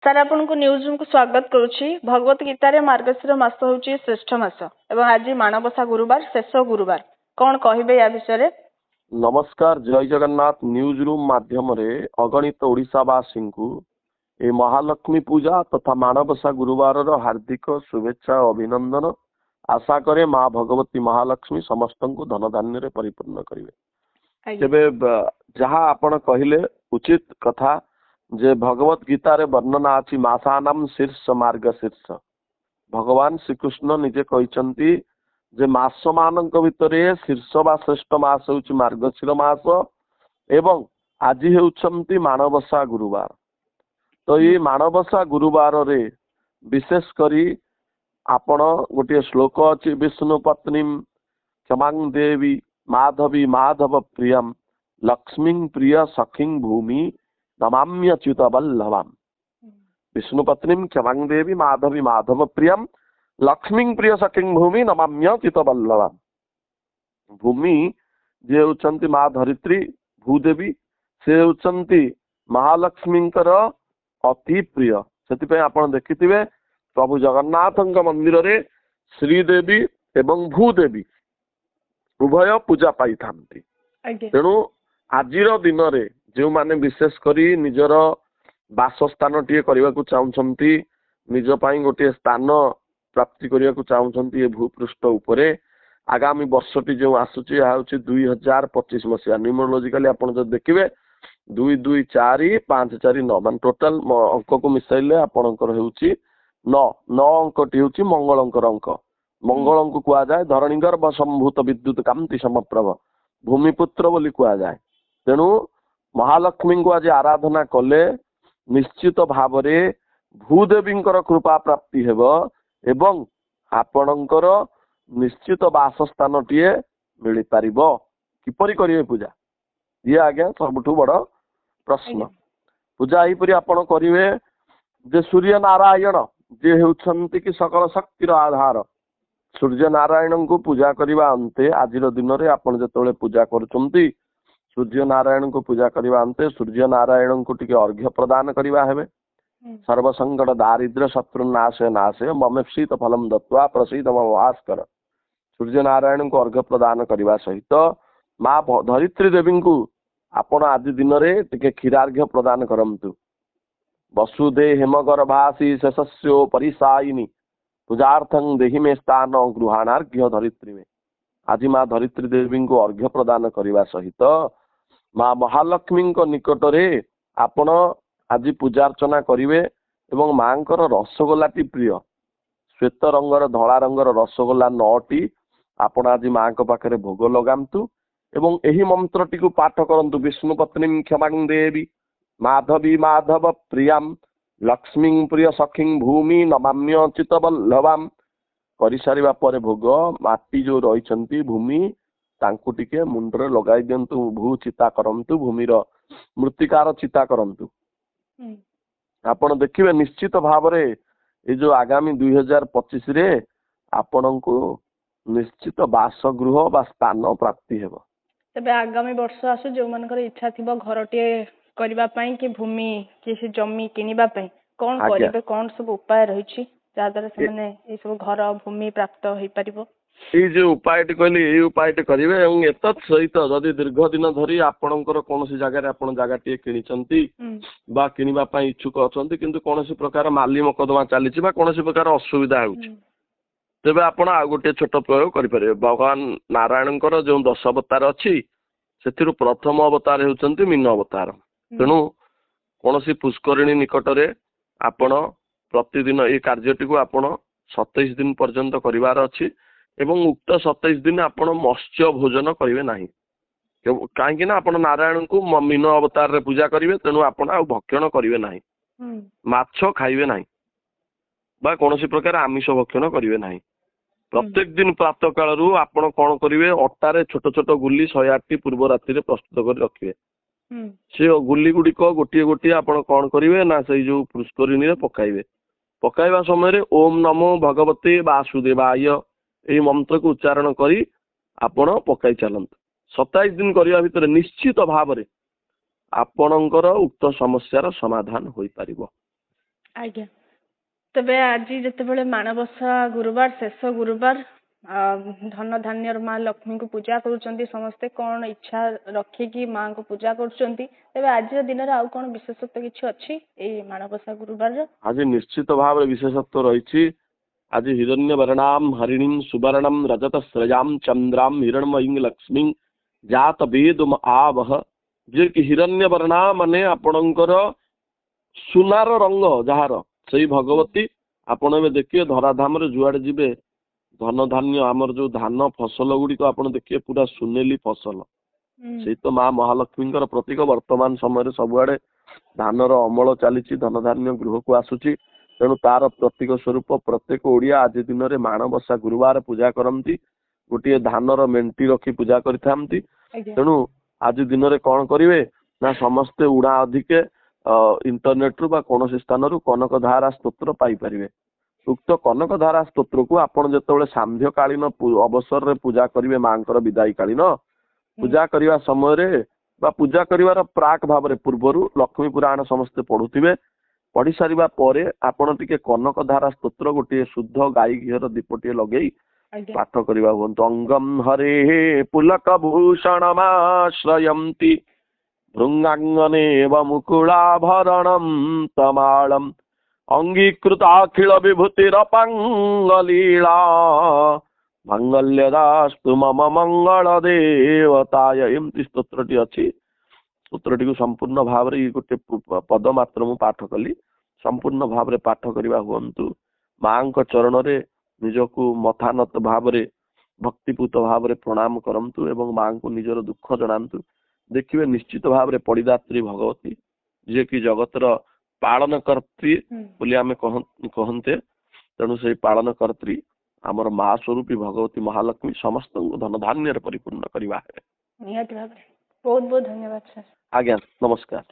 Sir ଆପଣଙ୍କୁ news room କୁ ସ୍ୱାଗତ କରୁଛି। ଭଗବତ ଗୀତାରେ ମାର୍ଗଶିର ମାସ ହେଉଛି ଶ୍ରେଷ୍ଠ ମାସ ଏବଂ ଆଜି ମାଣବସା ଗୁରୁବାର, ଶେଷ ଗୁରୁବାର। କ'ଣ କହିବେ ୟା ବିଷୟରେ? ନମସ୍କାର, ଜୟ ଜଗନ୍ନାଥ। ନ୍ୟୁଜ୍ ରୁମ୍ ମାଧ୍ୟମରେ ଅଗଣିତ ଓଡ଼ିଶାବାସୀଙ୍କୁ ଏ ମହାଲକ୍ଷ୍ମୀ ପୂଜା ତଥା ମାଣବସା ଗୁରୁବାରର ହାର୍ଦ୍ଦିକ ଶୁଭେଚ୍ଛା ଓ ଅଭିନନ୍ଦନ। ଆଶା କରେ ମା ଭଗବତୀ ମହାଲକ୍ଷ୍ମୀ ସମସ୍ତଙ୍କୁ ଧନ ଧାନ୍ୟରେ ପରିପୂର୍ଣ୍ଣ କରିବେ। ତେବେ ଯାହା ଆପଣ କହିଲେ ଉଚିତ କଥା ଯେ ଭଗବତ ଗୀତାରେ ବର୍ଣ୍ଣନା ଅଛି ମାସାନାମ ଶୀର୍ଷ ମାର୍ଗ ଶୀର୍ଷ। ଭଗବାନ ଶ୍ରୀକୃଷ୍ଣ ନିଜେ କହିଛନ୍ତି ଯେ ମାସ ମାନଙ୍କ ଭିତରେ ଶୀର୍ଷ ବା ଶ୍ରେଷ୍ଠ ମାସ ହେଉଛି ମାର୍ଗଶିର ମାସ ଏବଂ ଆଜି ହେଉଛନ୍ତି ମାଣବସା ଗୁରୁବାର। ତ ଏଇ ମାଣବସା ଗୁରୁବାରରେ ବିଶେଷ କରି ଆପଣ ଗୋଟିଏ ଶ୍ଲୋକ ଅଛି ବିଷ୍ଣୁ ପତ୍ନୀ କ୍ଷମାଂ ଦେବୀ ମାଧବୀ ମାଧବ ପ୍ରିୟମ ଲକ୍ଷ୍ମୀ ପ୍ରିୟ ସଖିଂ ଭୂମି ନମାମ୍ୟଚ୍ୟୁତ ବଲ୍ଲଭମ୍। ବିଷ୍ଣୁ ପତ୍ନୀ କ୍ଷମାଂ ଦେବୀ ମାଧବୀ ମାଧବ ପ୍ରିୟମ ଲକ୍ଷ୍ମୀ ପ୍ରିୟ ସଖିଂ ଭୂମି ନମାମ୍ୟଚ୍ୟୁତ ବଲ୍ଲଭମ୍। ଭୂମି ଯିଏ ହେଉଛନ୍ତି ମା ଧରିତ୍ରୀ ଭୂଦେବୀ, ସେ ହେଉଛନ୍ତି ମହାଲକ୍ଷ୍ମୀଙ୍କର ଅତି ପ୍ରିୟ। ସେଥିପାଇଁ ଆପଣ ଦେଖିଥିବେ ପ୍ରଭୁ ଜଗନ୍ନାଥଙ୍କ ମନ୍ଦିରରେ ଶ୍ରୀଦେବୀ ଏବଂ ଭୂଦେବୀ ଉଭୟ ପୂଜା ପାଇଥାନ୍ତି। ତେଣୁ ଆଜିର ଦିନରେ ଯେଉଁମାନେ ବିଶେଷ କରି ନିଜର ବାସସ୍ଥାନଟିଏ କରିବାକୁ ଚାହୁଁଛନ୍ତି, ନିଜ ପାଇଁ ଗୋଟିଏ ସ୍ଥାନ ପ୍ରାପ୍ତି କରିବାକୁ ଚାହୁଁଛନ୍ତି ଏ ଭୂପୃଷ୍ଠ ଉପରେ, ଆଗାମୀ ବର୍ଷଟି ଯେଉଁ ଆସୁଛି ଏହା ହେଉଛି 2025 ମସିହା। ନ୍ୟୁମରୋଲୋଜିକାଲି ଆପଣ ଯଦି ଦେଖିବେ 224549 ମାନେ ଟୋଟାଲ ଅଙ୍କକୁ ମିଶାଇଲେ ଆପଣଙ୍କର ହେଉଛି 9 ଅଙ୍କଟି ହେଉଛି ମଙ୍ଗଳଙ୍କର ଅଙ୍କ। ମଙ୍ଗଳଙ୍କୁ କୁହାଯାଏ ଧରଣୀଗର୍ଭ ସମ୍ଭୂତ ବିଦ୍ୟୁତ କାନ୍ତି ସମପ୍ରଭ, ଭୂମିପୁତ୍ର ବୋଲି କୁହାଯାଏ। ତେଣୁ ମହାଲକ୍ଷ୍ମୀଙ୍କୁ ଆଜି ଆରାଧନା କଲେ ନିଶ୍ଚିତ ଭାବରେ ଭୂଦେବୀଙ୍କର କୃପା ପ୍ରାପ୍ତି ହେବ ଏବଂ ଆପଣଙ୍କର ନିଶ୍ଚିତ ବାସସ୍ଥାନଟିଏ ମିଳିପାରିବ। କିପରି କରିବେ ପୂଜା? ଇଏ ଆଜ୍ଞା ସବୁଠୁ ବଡ଼ ପ୍ରଶ୍ନ। ପୂଜା ଏହିପରି ଆପଣ କରିବେ ଯେ ସୂର୍ଯ୍ୟ ନାରାୟଣ ଯିଏ ହେଉଛନ୍ତି କି ସକଳ ଶକ୍ତିର ଆଧାର, ସୂର୍ଯ୍ୟ ନାରାୟଣଙ୍କୁ ପୂଜା କରିବା ଅନ୍ତେ ଆଜିର ଦିନରେ ଆପଣ ଯେତେବେଳେ ପୂଜା କରୁଛନ୍ତି ସୂର୍ଯ୍ୟ ନାରାୟଣଙ୍କୁ ପୂଜା କରିବା ଅନ୍ତେ ସୂର୍ଯ୍ୟ ନାରାୟଣଙ୍କୁ ଟିକେ ଅର୍ଘ୍ୟ ପ୍ରଦାନ କରିବା ହେବେ। ସର୍ବସଙ୍କଟ ଦାରିଦ୍ର୍ୟ ଶତ୍ରୁ ନାଶେ ନାଶେ ମମେପ୍ସିତ ଫଲମ ଦତ୍ୱା ପ୍ରସିଦ୍ଧ ମହାସ୍କର। ସୂର୍ଯ୍ୟ ନାରାୟଣଙ୍କୁ ଅର୍ଘ୍ୟ ପ୍ରଦାନ କରିବା ସହିତ ମା ଧରିତ୍ରୀ ଦେବୀଙ୍କୁ ଆପଣ ଆଜି ଦିନରେ ଟିକେ କ୍ଷୀରାର୍ଘ୍ୟ ପ୍ରଦାନ କରନ୍ତୁ। ବସୁଦେ ହେମଗର୍ଭାସି ଶେଷସ୍ୟୋ ପରିସାಯಿನಿ ପୂଜାର୍ଥଂ ଦେହି ମେ ସ୍ଥାନ ଗୃହାଣାର୍ଘ୍ୟ ଧରିତ୍ରୀ ମେ। ଆଜି ମା ଧରିତ୍ରୀ ଦେବୀଙ୍କୁ ଅର୍ଘ୍ୟ ପ୍ରଦାନ କରିବା ସହିତ ମା ମହାଲକ୍ଷ୍ମୀଙ୍କ ନିକଟରେ ଆପଣ ଆଜି ପୂଜାର୍ଚ୍ଚନା କରିବେ ଏବଂ ମାଙ୍କର ରସଗୋଲାଟି ପ୍ରିୟ ଶ୍ଵେତ ରଙ୍ଗର ଧଳା ରଙ୍ଗର ରସଗୋଲା 9ଟି ଆପଣ ଆଜି ମାଙ୍କ ପାଖରେ ଭୋଗ ଲଗାନ୍ତୁ ଏବଂ ଏହି ମନ୍ତ୍ରଟିକୁ ପାଠ କରନ୍ତୁ। ବିଷ୍ଣୁ ପତ୍ନୀ କ୍ଷମାଂ ଦେବୀ ମାଧବୀ ମାଧବ ପ୍ରିୟମ୍ ଲକ୍ଷ୍ମୀ ପ୍ରିୟ ସଖିଂ ଭୂମି ନମାମ୍ୟଚ୍ୟୁତ ବଲ୍ଲଭମ୍। କରିସାରିବା ପରେ ଭୋଗ ମାଟି ଯୋଉ ରହିଛନ୍ତି ଭୂମି ତାଙ୍କୁ ଟିକେ ମୁଣ୍ଡରେ ଲଗାଇ ଦିଅନ୍ତୁ। ଭୂ ଚିତା କରନ୍ତୁ, ଭୂମିର ମୃତ୍ତିକାର ଚିତା କରନ୍ତୁ। ଆପଣ ଦେଖିବେ ନିଶ୍ଚିତ ଭାବରେ ଏ ଯୋଉ ଆଗାମୀ 2025ରେ ଆପଣଙ୍କୁ ନିଶ୍ଚିତ ବାସଗୃହ ବା ସ୍ଥାନ ପ୍ରାପ୍ତି ହେବ। ତେବେ ଆଗାମୀ ବର୍ଷ ଆସୁ ଯୋଉମାନଙ୍କର ଇଚ୍ଛା ଥିବ ଘରଟିଏ କରିବା ପାଇଁ କି ଭୂମି କିଛି ଜମି କିଣିବା ପାଇଁ କ'ଣ କରିବେ, କ'ଣ ସବୁ ଉପାୟ ରହିଛି ଯାହାଦ୍ୱାରା ସେମାନେ ଏଇ ସବୁ ଘର ଭୂମି ପ୍ରାପ୍ତ ହେଇପାରିବ? ଏଇ ଯୋଉ ଉପାୟଟି କହିଲି ଏଇ ଉପାୟଟି କରିବେ ଏବଂ ଏତତ୍ ସହିତ ଯଦି ଦୀର୍ଘ ଦିନ ଧରି ଆପଣଙ୍କର କୌଣସି ଜାଗାରେ ଆପଣ ଜାଗାଟିଏ କିଣିଛନ୍ତି ବା କିଣିବା ପାଇଁ ଇଚ୍ଛୁକ ଅଛନ୍ତି କିନ୍ତୁ କୌଣସି ପ୍ରକାର ମାଲି ମକଦ୍ଦମା ଚାଲିଛି ବା କୌଣସି ପ୍ରକାର ଅସୁବିଧା ହେଉଛି, ତେବେ ଆପଣ ଆଉ ଗୋଟିଏ ଛୋଟ ପ୍ରୟୋଗ କରିପାରିବେ। ଭଗବାନ ନାରାୟଣଙ୍କର ଯେଉଁ 10 ଅବତାର ଅଛି ସେଥିରୁ ପ୍ରଥମ ଅବତାର ହେଉଛନ୍ତି ମୀନ ଅବତାର। ତେଣୁ କୌଣସି ପୁଷ୍କରିଣୀ ନିକଟରେ ଆପଣ ପ୍ରତିଦିନ ଏଇ କାର୍ଯ୍ୟଟିକୁ ଆପଣ 27 ଦିନ ପର୍ଯ୍ୟନ୍ତ କରିବାର ଅଛି ଏବଂ ଉକ୍ତ 27 ଦିନ ଆପଣ ମତ୍ସ୍ୟ ଭୋଜନ କରିବେ ନାହିଁ। କାହିଁକି ନା ଆପଣ ନାରାୟଣଙ୍କୁ ମୀନ ଅବତାରରେ ପୂଜା କରିବେ, ତେଣୁ ଆପଣ ଆଉ ଭକ୍ଷଣ କରିବେ ନାହିଁ, ମାଛ ଖାଇବେ ନାହିଁ ବା କୌଣସି ପ୍ରକାର ଆମିଷ ଭକ୍ଷଣ କରିବେ ନାହିଁ। ପ୍ରତ୍ୟେକ ଦିନ ପ୍ରାତଃ କାଳରୁ ଆପଣ କ'ଣ କରିବେ, ଅଟାରେ ଛୋଟ ଛୋଟ ଗୁଲି 108ଟି ପୂର୍ବ ରାତିରେ ପ୍ରସ୍ତୁତ କରି ରଖିବେ। ସେ ଗୁଲି ଗୁଡ଼ିକ ଗୋଟିଏ ଗୋଟିଏ ଆପଣ କ'ଣ କରିବେ ନା ସେଇ ଯୋଉ ପୁଷ୍କରିଣୀରେ ପକାଇବେ। ପକାଇବା ସମୟରେ ଓମ୍ ନମୋ ଭଗବତେ ବାସୁଦେବାୟ ଏହି ମନ୍ତ୍ରକୁ ଉଚ୍ଚାରଣ କରି ଆପଣ ପକାଇ ଚାଲନ୍ତୁ। 27 ଦିନ କରିବା ଭିତରେ ନିଶ୍ଚିତ ଭାବରେ ଆପଣଙ୍କର ଉକ୍ତ ସମସ୍ୟାର ସମାଧାନ ହୋଇପାରିବ। ଆଜ୍ଞା। ତେବେ ଆଜି ଯେତେବେଳେ ମାଣବସା ଗୁରୁବାର ଶେଷ ଗୁରୁବାର ଧନ ଧାନ୍ୟର ମା ଲକ୍ଷ୍ମୀଙ୍କୁ ପୂଜା କରୁଛନ୍ତି ସମସ୍ତେ କଣ ଇଚ୍ଛା ରଖିକି ମାଙ୍କୁ ପୂଜା କରୁଛନ୍ତି ତେବେ ଆଜିର ଦିନରେ ଆଉ କଣ ବିଶେଷତ୍ୱ କିଛି ଅଛି ଏଇ ମାଣବସା ଗୁରୁବାରର? ଆଜି ନିଶ୍ଚିତ ଭାବରେ ବିଶେଷତ୍ୱ ରହିଛି। ଆଜି ହିରଣ୍ୟ ବର୍ଣ୍ଣାମ ହରିଣୀଂ ସୁବର୍ଣ୍ଣମ ରଜତ ଶ୍ରଜାମ ଚନ୍ଦ୍ରାମ ହିରଣ୍ମୟୀଂ ଲକ୍ଷ୍ମୀ ଜାତ ବେଦୁମ ଆବହ, ଯେ କି ହିରଣ୍ୟ ବର୍ଣ୍ଣା ମାନେ ଆପଣଙ୍କର ସୁନାର ରଙ୍ଗ ଯାହାର ସେଇ ଭଗବତୀ। ଆପଣ ଏବେ ଦେଖିବେ ଧରାଧାମରେ ଯୁଆଡେ ଯିବେ ଧନ ଧାନ୍ୟ ଆମର ଯୋଉ ଧାନ ଫସଲ ଗୁଡିକ ଆପଣ ଦେଖିବେ ପୁରା ସୁନେଲି ଫସଲ। ସେଇ ତ ମା ମହାଲକ୍ଷ୍ମୀଙ୍କର ପ୍ରତୀକ। ବର୍ତ୍ତମାନ ସମୟରେ ସବୁଆଡେ ଧାନର ଅମଳ ଚାଲିଛି, ଧନ ଧାନ୍ୟ ଗୃହକୁ ଆସୁଛି। ତେଣୁ ତାର ପ୍ରତୀକ ସ୍ୱରୂପ ପ୍ରତ୍ୟେକ ଓଡିଆ ଆଜି ଦିନରେ ମାଣବସା ଗୁରୁବାର ପୂଜା କରନ୍ତି। ଗୋଟିଏ ଧାନର ମେଣ୍ଟି ରଖି ପୂଜା କରିଥାନ୍ତି। ତେଣୁ ଆଜି ଦିନରେ କଣ କରିବେ ନା ସମସ୍ତେ ଉଣା ଅଧିକେ ଇଣ୍ଟରନେଟରୁ ବା କୌଣସି ସ୍ଥାନରୁ କନକଧାରା ସ୍ତୋତ୍ର ପାଇପାରିବେ। ଉକ୍ତ କନକଧାରା ସ୍ତୋତ୍ରକୁ ଆପଣ ଯେତେବେଳେ ସାନ୍ଧ୍ୟକାଳୀନ ଅବସରରେ ପୂଜା କରିବେ, ମାଙ୍କର ବିଦାୟୀ କାଳୀନ ପୂଜା କରିବା ସମୟରେ ବା ପୂଜା କରିବାର ପ୍ରାକ୍ ଭାବରେ ପୂର୍ବରୁ ଲକ୍ଷ୍ମୀ ପୁରାଣ ସମସ୍ତେ ପଢୁଥିବେ। ପଢି ସାରିବା ପରେ ଆପଣ ଟିକେ କନକଧାରା ସ୍ତୋତ୍ର ଗୋଟିଏ ଶୁଦ୍ଧ ଗାଈ ଘିଅର ଦୀପଟିଏ ଲଗେଇ ପାଠ କରିବା ହୁଅନ୍ତୁ। ଅଙ୍ଗମ ହରେ ପୁଲକ ଭୂଷଣମାଶ୍ରୟନ୍ତି ଭୃଙ୍ଗାଙ୍ଗନେବ ମୁକୁଳାଭରଣଂ ତମାଳଂ ଅଙ୍ଗୀକୃତାଖିଳ ବିଭୂତିରପାଙ୍ଗଲୀଳା ମଙ୍ଗଲ୍ୟଦାସ୍ତୁ ମମ ମଙ୍ଗଳ ଦେବତାୟ। ଏମିତି ସ୍ତୋତ୍ରଟି ଅଛି। ସ୍ତୋତ୍ରଟିକୁ ସମ୍ପୂର୍ଣ୍ଣ ଭାବରେ ଗୋଟେ ପଦ ମାତ୍ର ମୁଁ ପାଠ କଲି। ସମ୍ପୂର୍ଣ୍ଣ ଭାବରେ ପାଠ କରିବା ହୁଅନ୍ତୁ। ମାଙ୍କ ଚରଣରେ ନିଜକୁ ମଥାନତ ଭାବରେ ଭକ୍ତିପୂତ ଭାବରେ ପ୍ରଣାମ କରନ୍ତୁ ଏବଂ ମାଙ୍କୁ ନିଜର ଦୁଃଖ ଜଣାନ୍ତୁ। ଦେଖିବେ ନିଶ୍ଚିତ ଭାବରେ ପଡ଼ିଦାତ୍ରୀ ଭଗବତୀ, ଯିଏକି ଜଗତର ପାଳନ କର୍ତ୍ରୀ ବୋଲି ଆମେ କହନ୍ତେ। ତେଣୁ ସେଇ ପାଳନ କର୍ତ୍ରୀ ଆମର ମା ସ୍ୱରୂପୀ ଭଗବତୀ ମହାଲକ୍ଷ୍ମୀ ସମସ୍ତଙ୍କୁ ଧନ ଧାନ୍ୟରେ ପରିପୂର୍ଣ୍ଣ କରିବା। ନିହାତି ଭାବରେ ବହୁତ ବହୁତ ଧନ୍ୟବାଦ ସାର୍। ଆଜ୍ଞା, ନମସ୍କାର।